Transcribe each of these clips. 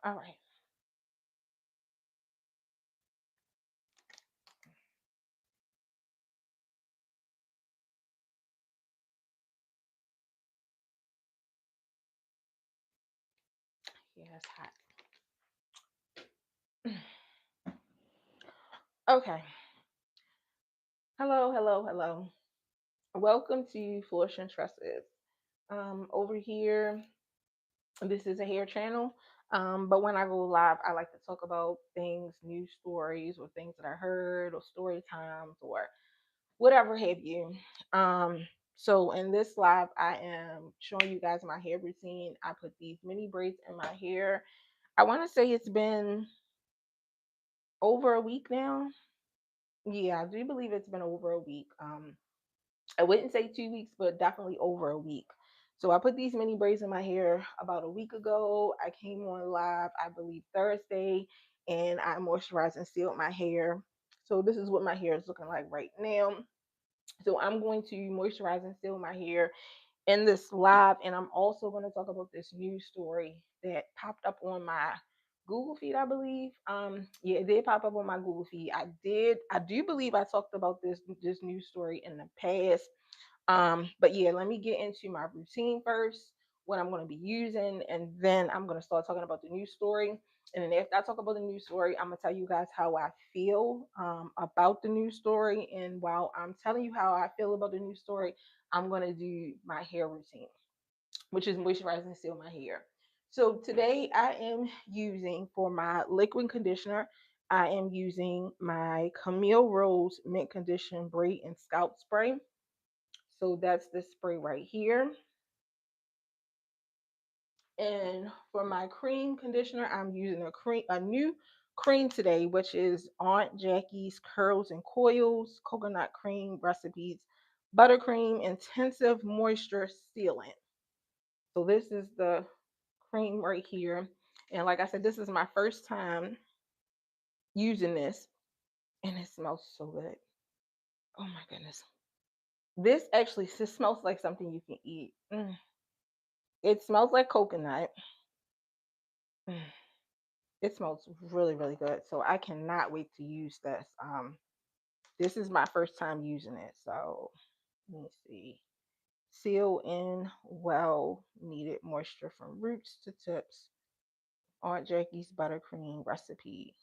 All right. Yeah, it's hot. Okay. Hello, hello, hello. Welcome to Flush and Tresses. Over here, this is a hair channel. But when I go live, I like to talk about things, news stories, or things that I heard, or story times, or whatever have you. So in this live, I am showing you guys my hair routine. I put these mini braids in my hair. I want to say it's been over a week now. Yeah, I do believe it's been over a week. I wouldn't say 2 weeks, but definitely over a week. So I put these mini braids in my hair about a week ago. I came on live, I believe Thursday, and I moisturized and sealed my hair. So this is what my hair is looking like right now. So I'm going to moisturize and seal my hair in this live, and I'm also going to talk about this news story that popped up on my Google feed, I believe. Yeah, it did pop up on my Google feed. I do believe I talked about this news story in the past. But yeah, let me get into my routine first, what I'm going to be using, and then I'm going to start talking about the news story. And then after I talk about the news story, I'm going to tell you guys how I feel about the news story. And while I'm telling you how I feel about the news story, I'm going to do my hair routine, which is moisturize and seal my hair. So today I am using for my liquid conditioner, I am using my Camille Rose Mint Condition Braid and Scalp Spray. So that's the spray right here. And for my cream conditioner, I'm using a new cream today, which is Aunt Jackie's Curls and Coils Coconut Cream Recipes Buttercream Intensive Moisture Sealant. So this is the cream right here. And like I said, this is my first time using this, and it smells so good. Oh my goodness. This actually smells like something you can eat. It smells like coconut. Mm. It smells really, really good. So I cannot wait to use this. This is my first time using it. So let me see. Seal in well needed moisture from roots to tips. Aunt Jackie's buttercream recipe.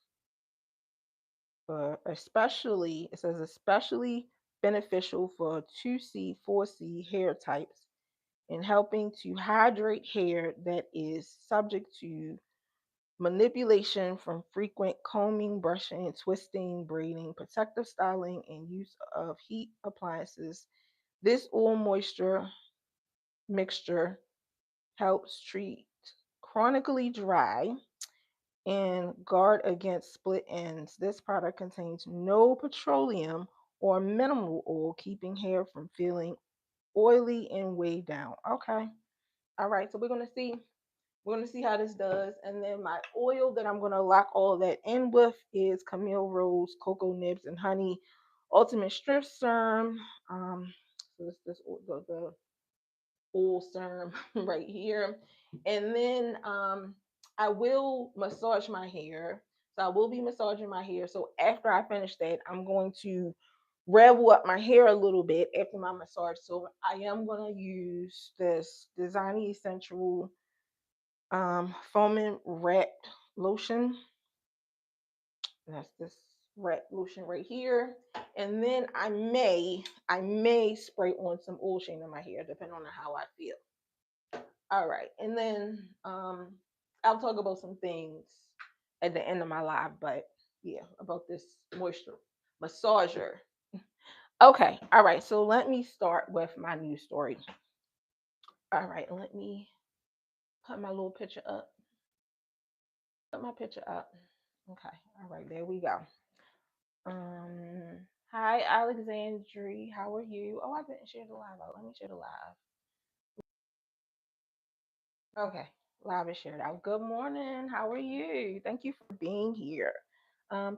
But especially, it says especially beneficial for 2C, 4C hair types in helping to hydrate hair that is subject to manipulation from frequent combing, brushing, twisting, braiding, protective styling, and use of heat appliances. This oil moisture mixture helps treat chronically dry and guard against split ends. This product contains no petroleum or minimal oil, keeping hair from feeling oily and weighed down. Okay. All right. So we're gonna see how this does. And then my oil that I'm gonna lock all of that in with is Camille Rose Cocoa Nibs and Honey Ultimate Strength Serum. So this the oil serum right here. And then I will massage my hair. So I will be massaging my hair. So after I finish that, I'm going to revel up my hair a little bit after my massage. So I am gonna use this Design Essential foaming wrapped lotion. That's this wrap lotion right here. And then I may spray on some oil sheen in my hair, depending on how I feel. All right. And then I'll talk about some things at the end of my live, but yeah, about this moisture massager. Okay. All right. So let me start with my news story. All right. Let me put my little picture up. Put my picture up. Okay. All right. There we go. Hi, Alexandri. How are you? Oh, I didn't share the live out. Let me share the live. Okay, live is shared out. Good morning. How are you? Thank you for being here.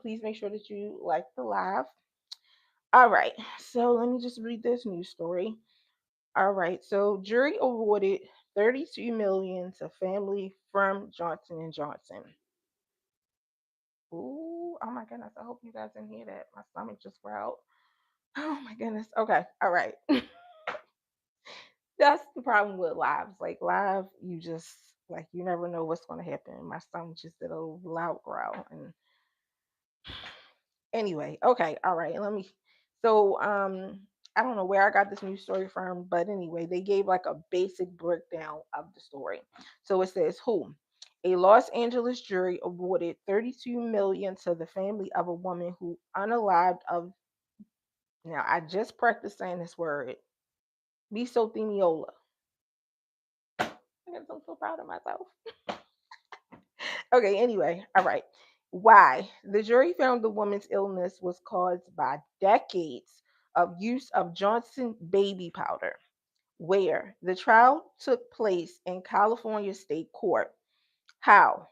Please make sure that you like the live. All right, so let me just read this news story. All right. So jury awarded 32 million to family from Johnson and Johnson. Ooh, oh my goodness. I hope you guys didn't hear that. My stomach just growled. Oh my goodness. Okay. All right. That's the problem with lives. Like live, you just like you never know what's gonna happen. My stomach just did a loud growl. And anyway, okay, all right. Let me so I don't know where I got this news story from, but anyway, they gave like a basic breakdown of the story. So it says who? A Los Angeles jury awarded 32 million to the family of a woman who unalived of now I just practiced saying this word, mesothelioma. I'm so proud of myself. Okay, anyway, all right. Why? The jury found the woman's illness was caused by decades of use of Johnson baby powder, where the trial took place in California State Court. How?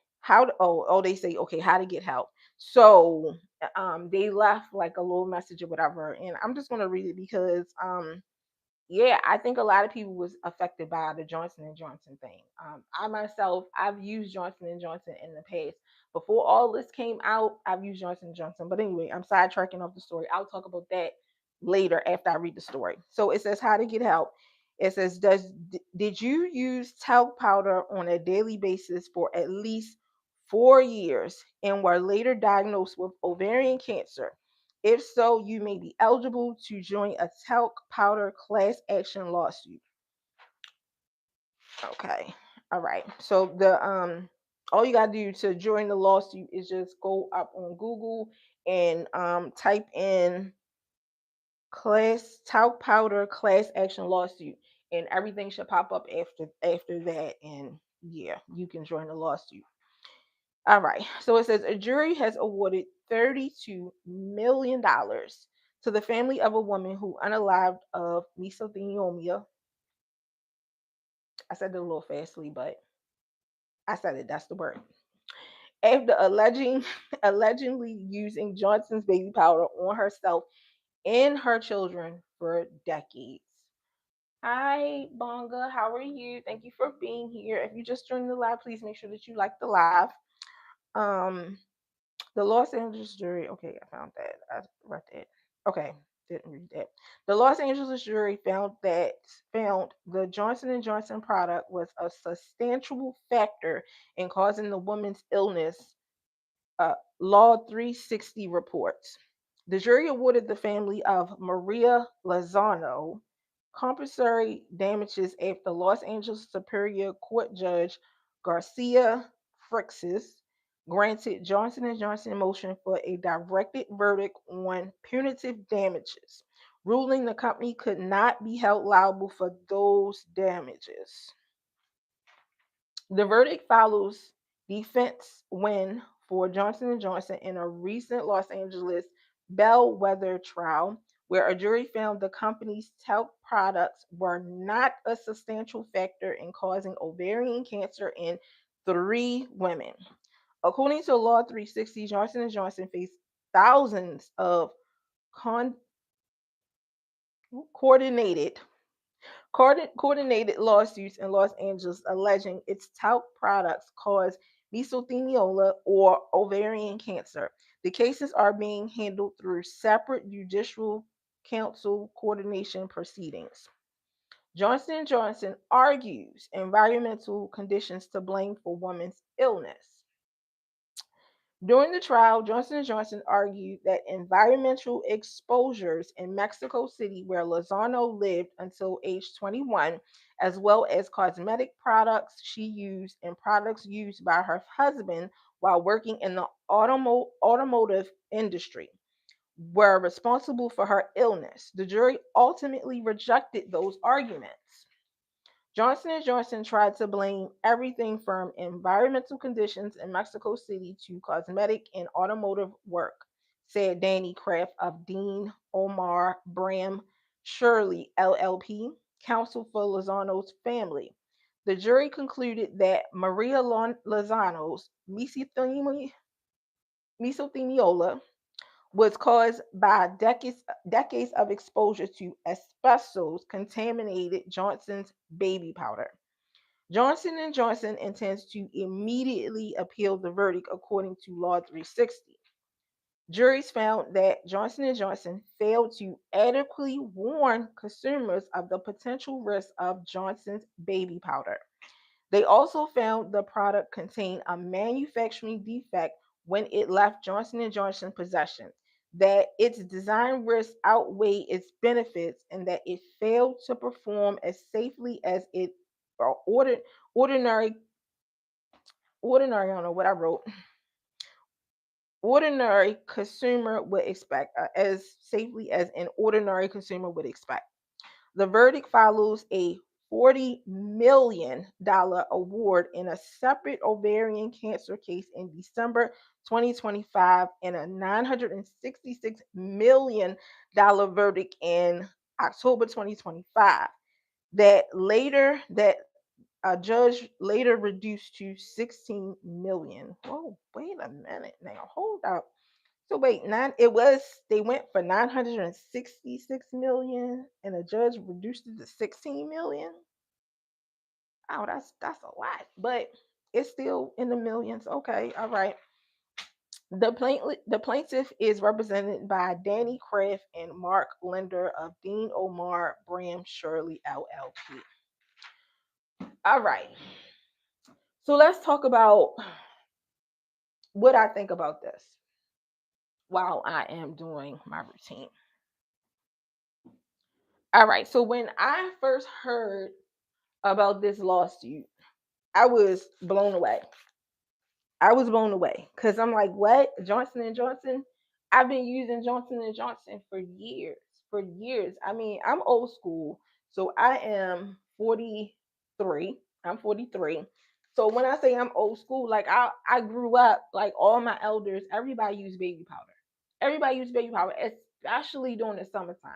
They say, okay, how to get help. So they left like a little message or whatever, and I'm just gonna read it because yeah, I think a lot of people was affected by the Johnson and Johnson thing. I myself, I've used Johnson and Johnson in the past. Before all this came out, I've used Johnson and Johnson. But anyway, I'm sidetracking off the story. I'll talk about that later after I read the story. So it says how to get help. It says, did you use talc powder on a daily basis for at least 4 years and were later diagnosed with ovarian cancer? If so, you may be eligible to join a talc powder class action lawsuit. Okay. All right. So the all you gotta do to join the lawsuit is just go up on Google and type in class talc powder class action lawsuit and everything should pop up after that, and yeah, you can join the lawsuit. All right. So it says a jury has awarded $32 million to the family of a woman who unalived of mesothelioma. I said it a little fastly, but I said it. That's the word. After allegedly using Johnson's baby powder on herself and her children for decades. Hi, Bonga. How are you? Thank you for being here. If you just joined the live, please make sure that you like the live. Um, The Los Angeles jury. Okay, I found that. I read that. Okay, didn't read that. The Los Angeles jury found the Johnson and Johnson product was a substantial factor in causing the woman's illness. Law 360 reports. The jury awarded the family of Maria Lozano compensatory damages after Los Angeles Superior Court Judge Garcia Frixis granted Johnson and Johnson motion for a directed verdict on punitive damages, ruling the company could not be held liable for those damages. The verdict follows defense win for Johnson and Johnson in a recent Los Angeles bellwether trial where a jury found the company's talc products were not a substantial factor in causing ovarian cancer in 3 women. According to Law 360, Johnson and Johnson faced thousands of con- coordinated coordinated lawsuits in Los Angeles alleging its talc products cause mesothelioma or ovarian cancer. The cases are being handled through separate judicial council coordination proceedings. Johnson & Johnson argues environmental conditions to blame for woman's illness. During the trial, Johnson & Johnson argued that environmental exposures in Mexico City, where Lozano lived until age 21, as well as cosmetic products she used and products used by her husband while working in the automotive industry, were responsible for her illness. The jury ultimately rejected those arguments. Johnson and Johnson tried to blame everything from environmental conditions in Mexico City to cosmetic and automotive work, said Danny Kraft of Dean Omar Bram Shirley LLP, counsel for Lozano's family. The jury concluded that Maria Lozano's mesothelioma was caused by decades of exposure to asbestos contaminated Johnson's baby powder. Johnson & Johnson intends to immediately appeal the verdict according to Law 360. Juries found that Johnson & Johnson failed to adequately warn consumers of the potential risk of Johnson's baby powder. They also found the product contained a manufacturing defect when it left Johnson & Johnson possession, that its design risks outweigh its benefits, and that it failed to perform as safely as it or ordinary ordinary I don't know what I wrote ordinary consumer would expect, as safely as an ordinary consumer would expect. The verdict follows a $40 million award in a separate ovarian cancer case in December 2025 and a $966 million verdict in October 2025 that a judge later reduced to 16 million. Oh, wait a minute now. Hold up. So wait, it was they went for 966 million and a judge reduced it to 16 million. Oh, that's a lot, but it's still in the millions. Okay, all right. The plaintiff is represented by Danny Kraft and Mark Linder of Dean Omar Bram Shirley LLP. All right. So let's talk about what I think about this while I am doing my routine. All right. So when I first heard about this lawsuit, I was blown away. I was blown away because I'm like, what? Johnson and Johnson? I've been using Johnson and Johnson for years. For years. I mean, I'm old school. So I am 43. I'm 43. So when I say I'm old school, like I grew up like all my elders, everybody used baby powder. Everybody used baby powder, especially during the summertime.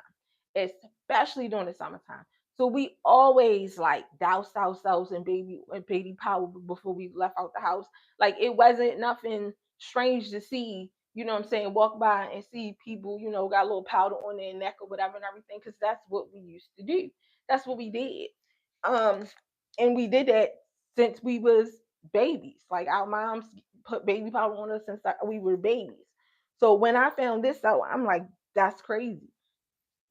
Especially during the summertime. So we always like doused ourselves in baby powder before we left out the house. Like it wasn't nothing strange to see, you know what I'm saying, walk by and see people, got a little powder on their neck or whatever and everything, because that's what we used to do. That's what we did. Um, and we did that since we was babies. Like our moms put baby powder on us since we were babies. So when I found this out, I'm like, that's crazy.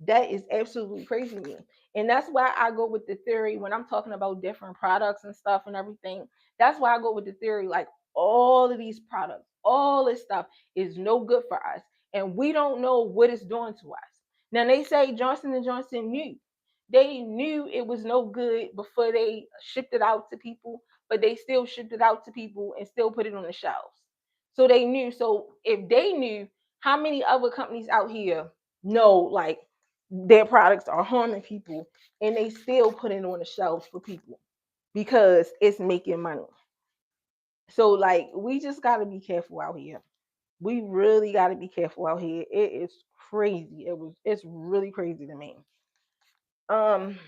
That is absolutely crazy to me. And that's why I go with the theory when I'm talking about different products and stuff and everything. That's why I go with the theory like all of these products, all this stuff is no good for us. And we don't know what it's doing to us. Now they say Johnson and Johnson knew. They knew it was no good before they shipped it out to people, but they still shipped it out to people and still put it on the shelves. So they knew. So if they knew, how many other companies out here know like their products are harming people and they still put it on the shelves for people because it's making money? So like we just got to be careful out here. We really got to be careful out here. It is crazy. It's really crazy to me. um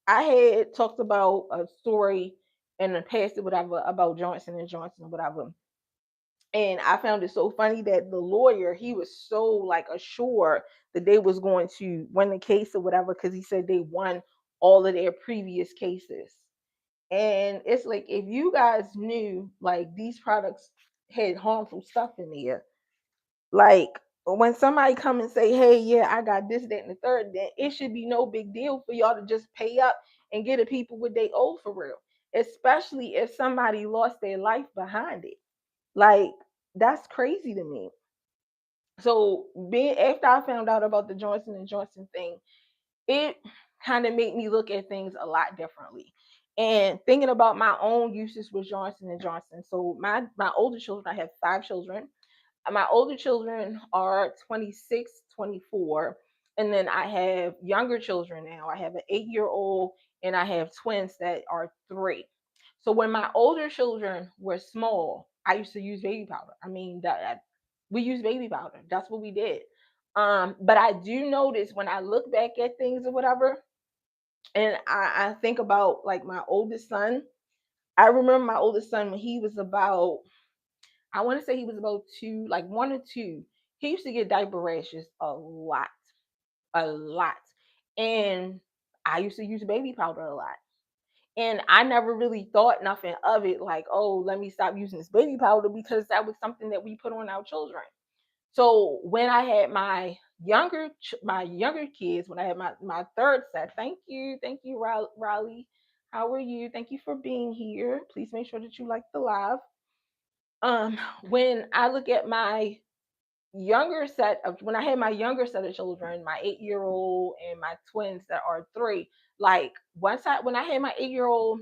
I had talked about a story in the past or whatever about Johnson and Johnson or whatever, and I found it so funny that the lawyer, he was so like assured that they was going to win the case or whatever because he said they won all of their previous cases. And it's like if you guys knew like these products had harmful stuff in there, like when somebody come and say, "Hey, yeah, I got this, that, and the third," then it should be no big deal for y'all to just pay up and get the people what they owe for real. Especially if somebody lost their life behind it. Like that's crazy to me. So being after I found out about the Johnson and Johnson thing, it kind of made me look at things a lot differently. And thinking about my own uses with Johnson and Johnson. So my older children, I have 5 children. My older children are 26, 24, and then I have younger children now. I have an 8-year-old and I have twins that are 3. So when my older children were small, I used to use baby powder. I mean, we use baby powder. That's what we did. But I do notice when I look back at things or whatever, and I think about like my oldest son. I remember my oldest son when he was about, I want to say he was about 2, like 1 or 2. he used to get diaper rashes a lot. And I used to use baby powder a lot. And I never really thought nothing of it, like, oh, let me stop using this baby powder, because that was something that we put on our children. So when I had my younger kids, when I had my third set, thank you, Riley. How are you? Thank you for being here. Please make sure that you like the live. When I look at my when I had my younger set of children, my 8 year old and my twins that are three, like when I had my 8 year old,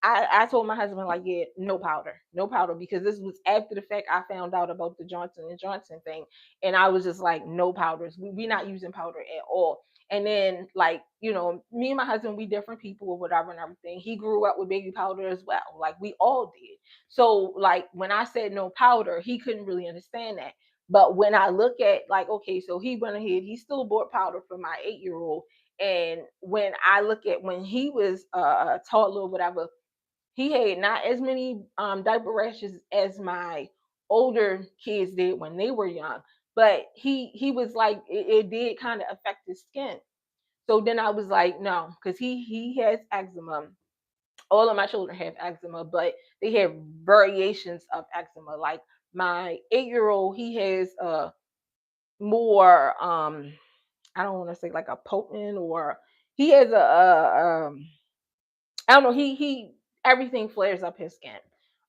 I told my husband, like, yeah, no powder, no powder, because this was after the fact I found out about the Johnson and Johnson thing, and I was just like, no powders, we not using powder at all. And then, like, me and my husband, we different people or whatever and everything. He grew up with baby powder as well, like we all did. So like when I said no powder, he couldn't really understand that. But when I look at, like, okay, so he went ahead, he still bought powder for my 8 year old. And when I look at when he was a toddler or whatever, he had not as many diaper rashes as my older kids did when they were young. But he was like, it did kind of affect his skin. So then I was like, no, because he has eczema. All of my children have eczema, but they have variations of eczema. Like my 8 year old, he has more I don't want to say like a potent, or he has I don't know, he everything flares up his skin.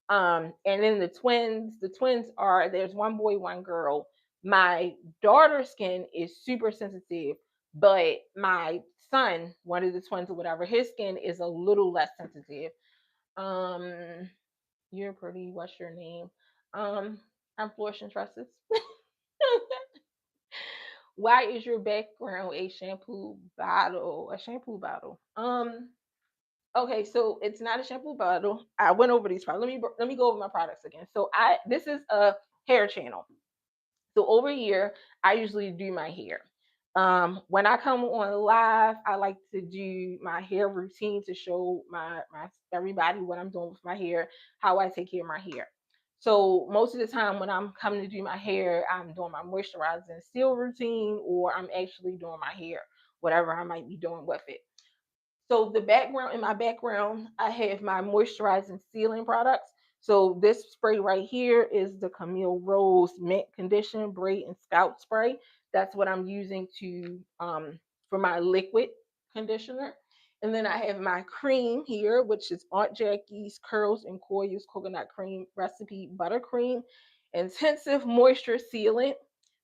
And then the twins are, there's one boy, one girl. My daughter's skin is super sensitive, but my son, one of the twins or whatever, his skin is a little less sensitive. um you're pretty, what's your name? I'm Flourish and Tresses. Why is your background a shampoo bottle? A shampoo bottle. Okay, so it's not a shampoo bottle. I went over these products. Let me go over my products again. So I this is a hair channel. So over here, I usually do my hair. When I come on live, I like to do my hair routine to show my everybody what I'm doing with my hair, how I take care of my hair. So most of the time when I'm coming to do my hair, I'm doing my moisturizing and seal routine, or I'm actually doing my hair, whatever I might be doing with it. So in my background, I have my moisturizing sealing products. So this spray right here is the Camille Rose Mint Condition Braid and Scalp Spray. That's what I'm using to for my liquid conditioner. And then I have my cream here, which is Aunt Jackie's Curls and Coils Coconut Cream Recipe Buttercream Intensive Moisture Sealant.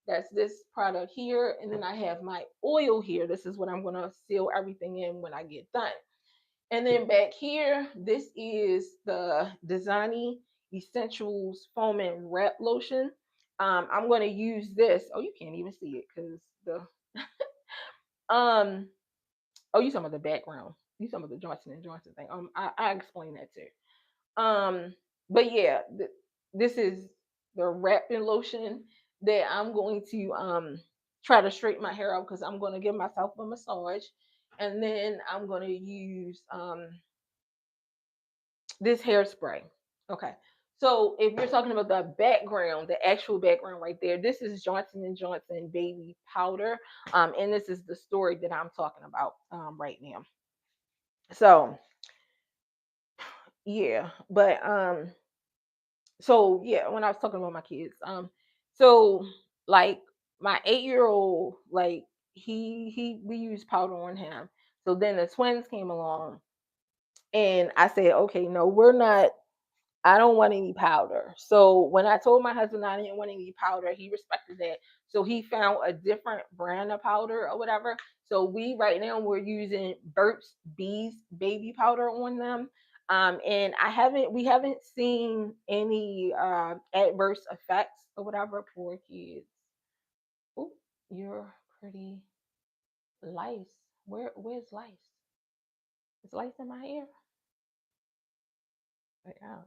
That's this product here. And then I have my oil here. This is what I'm going to seal everything in when I get done. And then back here, this is the Dasani Essentials Foam and Wrap Lotion. I'm going to use this. Oh, you can't even see it because um oh, you talking about the background. You talking about the Johnson and Johnson thing. I explained that too. But yeah, this is the wrapping lotion that I'm going to try to straighten my hair out, because I'm going to give myself a massage, and then I'm going to use this hairspray. Okay. So if you're talking about the background, the actual background right there, this is Johnson and Johnson baby powder, and this is the story that I'm talking about right now. So yeah, but so yeah, when I was talking about my kids, so like my 8 year old, like he we used powder on him. So then the twins came along, and I said, okay, no, we're not. I don't want any powder. So when I told my husband I didn't want any powder, he respected that. So he found a different brand of powder or whatever. So we right now we're using Burt's Bees baby powder on them. And we haven't seen any adverse effects or whatever for kids. Oh, you're pretty. Lice. Where's lice? Is lice in my hair? Like, oh,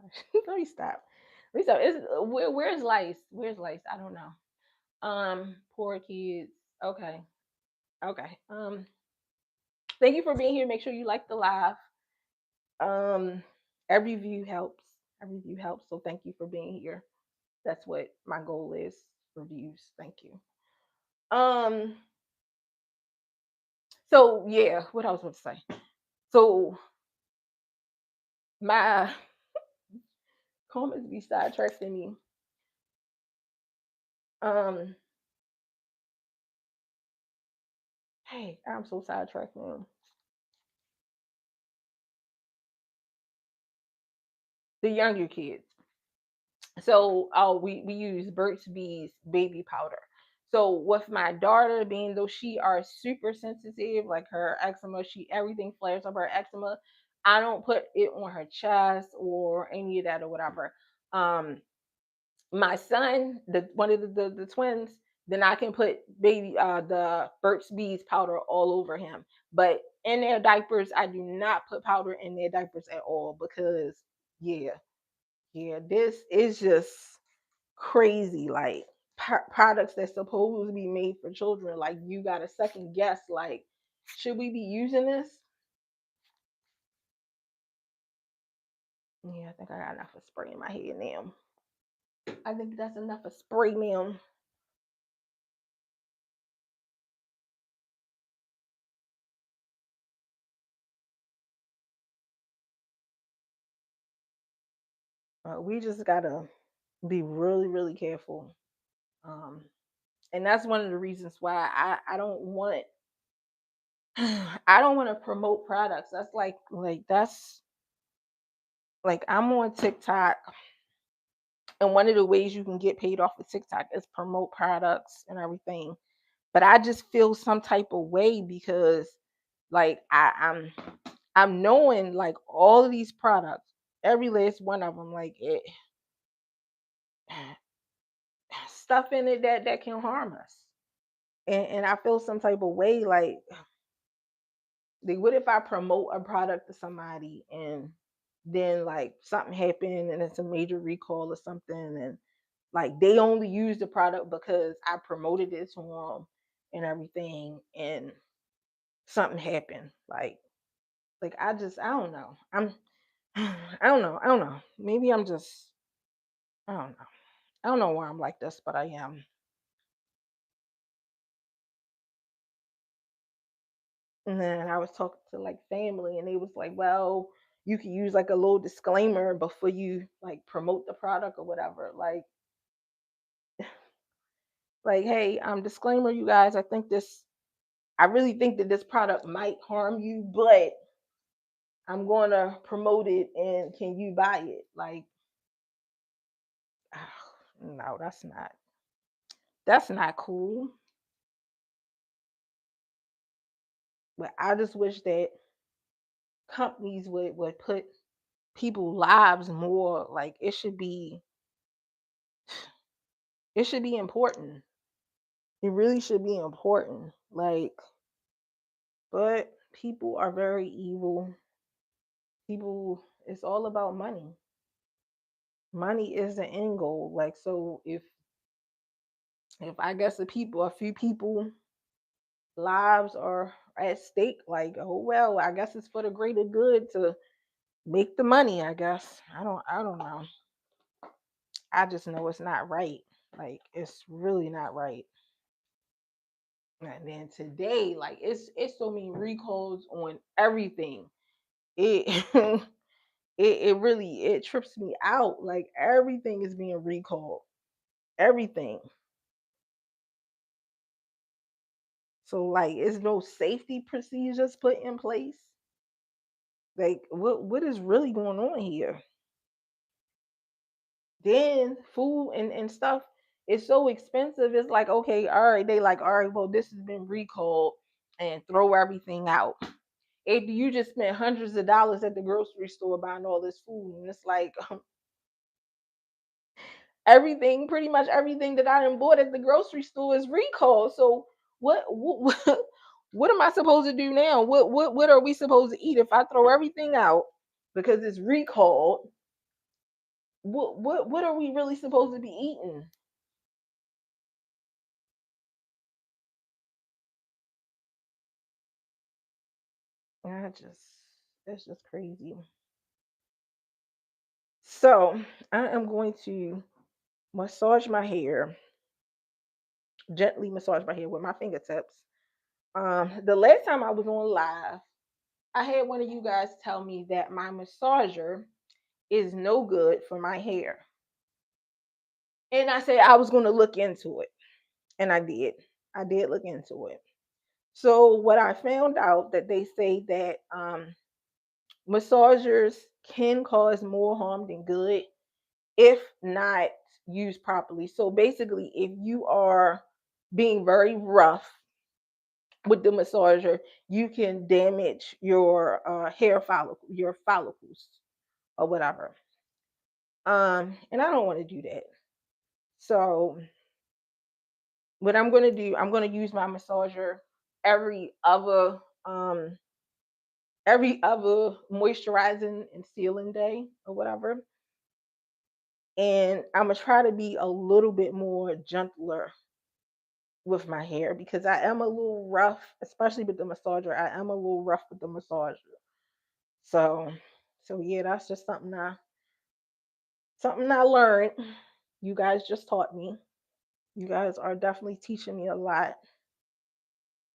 let me stop. Let me stop. Where's lice? Where's lice? I don't know. Poor kids. Okay. Okay. Thank you for being here. Make sure you like the live. Um, every view helps. Every view helps. So thank you for being here. That's what my goal is reviews. Thank you. Um. So yeah, what I was going to say. So my comments be sidetracking me. Um. Hey, I'm so sidetracked now. The younger kids. So we use Burt's Bees baby powder. So with my daughter, being though she are super sensitive, like her eczema, she everything flares up her eczema. I don't put it on her chest or any of that or whatever. Um, my son, the one of the twins, then I can put baby the Burt's Bees powder all over him. But in their diapers, I do not put powder in their diapers at all because yeah, yeah, this is just crazy. Like products that's supposed to be made for children, like you got a second guess. Like, should we be using this? Yeah, I think I got enough of spray in my head now. I think that's enough of spray now. We just gotta be really, really careful. Um, and that's one of the reasons why I don't want I don't want to promote products. That's like that's like I'm on TikTok, and one of the ways you can get paid off of TikTok is promote products and everything. But I just feel some type of way because like I'm knowing like all of these products, every last one of them, like it stuff in it that can harm us. And I feel some type of way like what if I promote a product to somebody and then like something happened and it's a major recall or something, and like they only use the product because I promoted it to them and everything, and something happened. Like I don't know. I don't know. Maybe I'm just I don't know. I don't know why I'm like this, but I am. And then I was talking to like family, and they was like, "Well, you can use like a little disclaimer before you like promote the product or whatever." Like, hey, disclaimer, you guys. I really think that this product might harm you, but I'm going to promote it, and can you buy it? Like, no, that's not cool. But I just wish that companies would put people lives more, like it should be important. It really should be important. Like, but people are very evil. People, it's all about money. Money is the end goal. Like, so if I guess a few people lives are at stake, like, oh well, I guess it's for the greater good to make the money, I guess. I don't know. I just know it's not right. Like, it's really not right. And then today, like it's so many recalls on everything. It it really it trips me out. Like everything is being recalled. Everything. So like it's no safety procedures put in place. Like what is really going on here? Then food and stuff is so expensive. It's like, okay, all right, they like, all right, well, this has been recalled, and throw everything out. If you just spent hundreds of dollars at the grocery store buying all this food, and it's like everything, pretty much everything that I done bought at the grocery store is recalled. So what what am I supposed to do now? What are we supposed to eat if I throw everything out because it's recalled? What are we really supposed to be eating? I just That's just crazy. So I am going to massage my hair gently massage my hair with my fingertips. The last time I was on live, I had one of you guys tell me that my massager is no good for my hair. And I said I was going to look into it. And I did. I did look into it. So what I found out that they say that massagers can cause more harm than good if not used properly. So basically, if you are being very rough with the massager, you can damage your hair follicle, your follicles or whatever. And I don't want to do that. So what I'm going to do, I'm going to use my massager every other um every other moisturizing and sealing day or whatever. And I'm gonna try to be a little bit more gentler with my hair because I am a little rough, especially with the massager. I am a little rough with the massager. So, so yeah, that's just something I learned. You guys just taught me. You guys are definitely teaching me a lot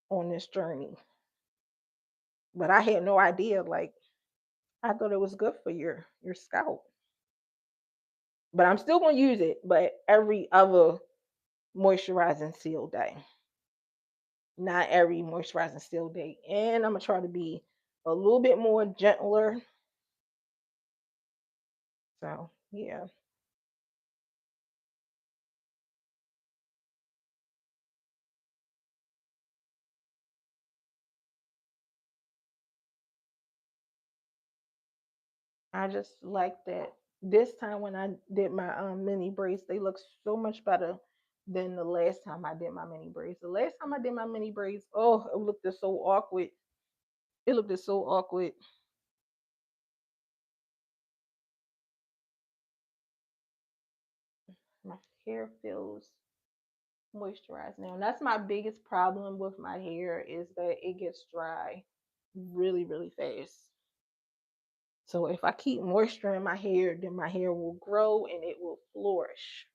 on this journey. But I had no idea. Like I thought it was good for your scalp. But I'm still gonna use it, but every other moisturizing seal day, not every moisturizing seal day. And I'm gonna try to be a little bit more gentler. So yeah, I just like that this time when I did my mini braids, they look so much better than the last time I did my mini braids. The last time I did my mini braids, oh, it looked so awkward. It looked so awkward. My hair feels moisturized now. And that's my biggest problem with my hair is that it gets dry really, really fast. So if I keep moisture in my hair, then my hair will grow and it will flourish.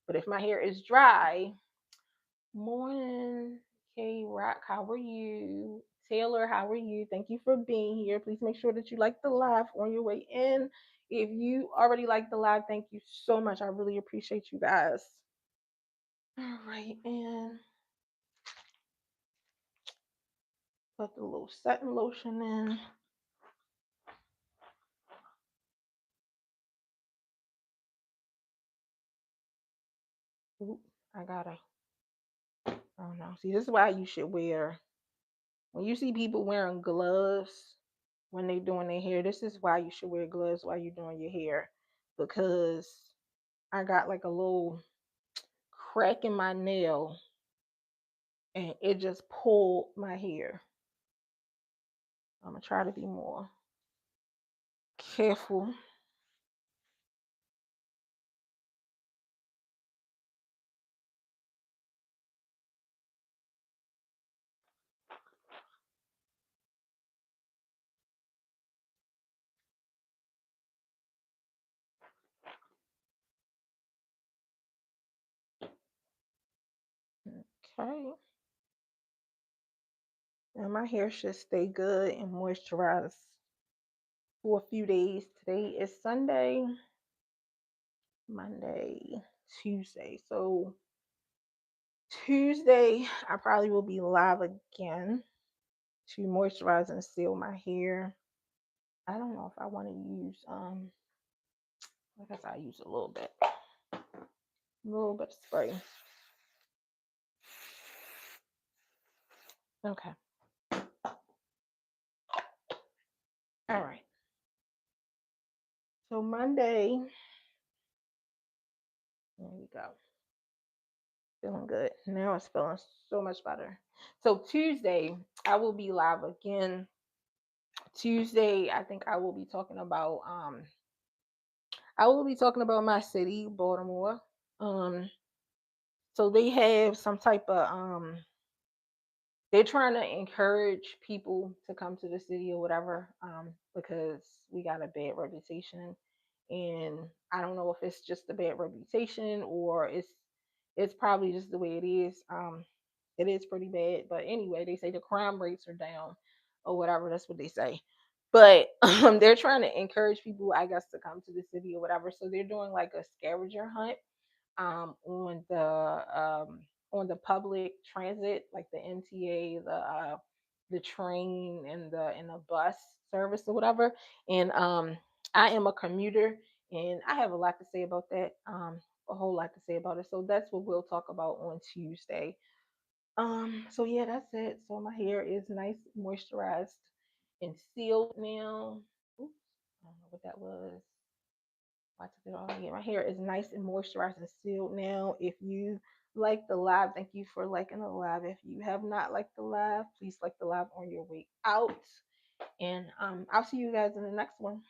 But if my hair is dry, morning, K Rock, how are you? Taylor, how are you? Thank you for being here. Please make sure that you like the live on your way in. If you already like the live, thank you so much. I really appreciate you guys. All right, and put the little setting lotion in. Oop, I gotta. Oh no. See, this is why you should wear. When you see people wearing gloves when they're doing their hair, this is why you should wear gloves while you're doing your hair. Because I got like a little crack in my nail and it just pulled my hair. I'm gonna try to be more careful. Okay. And my hair should stay good and moisturized for a few days. Today is Sunday, Monday, Tuesday. So Tuesday, I probably will be live again to moisturize and seal my hair. I don't know if I want to use I guess I use a little bit of spray. Okay. All right. So Monday, there we go. Feeling good. Now it's feeling so much better. So Tuesday, I will be live again. Tuesday, I think I will be talking about my city, Baltimore. Um so they have some type of they're trying to encourage people to come to the city or whatever, because we got a bad reputation. And I don't know if it's just a bad reputation or it's probably just the way it is. It is pretty bad. But anyway, they say the crime rates are down or whatever. That's what they say. But they're trying to encourage people, I guess, to come to the city or whatever. So they're doing like a scavenger hunt um, on the um, on the public transit, like the MTA, the train, and the bus service or whatever. And I am a commuter, and I have a lot to say about that. A whole lot to say about it. So that's what we'll talk about on Tuesday. So yeah, that's it. So my hair is nice, moisturized, and sealed now. Oops, I don't know what that was. I took it all. Yeah, my hair is nice and moisturized and sealed now. If you like the live, thank you for liking the live. If you have not liked the live, please like the live on your way out. And I'll see you guys in the next one.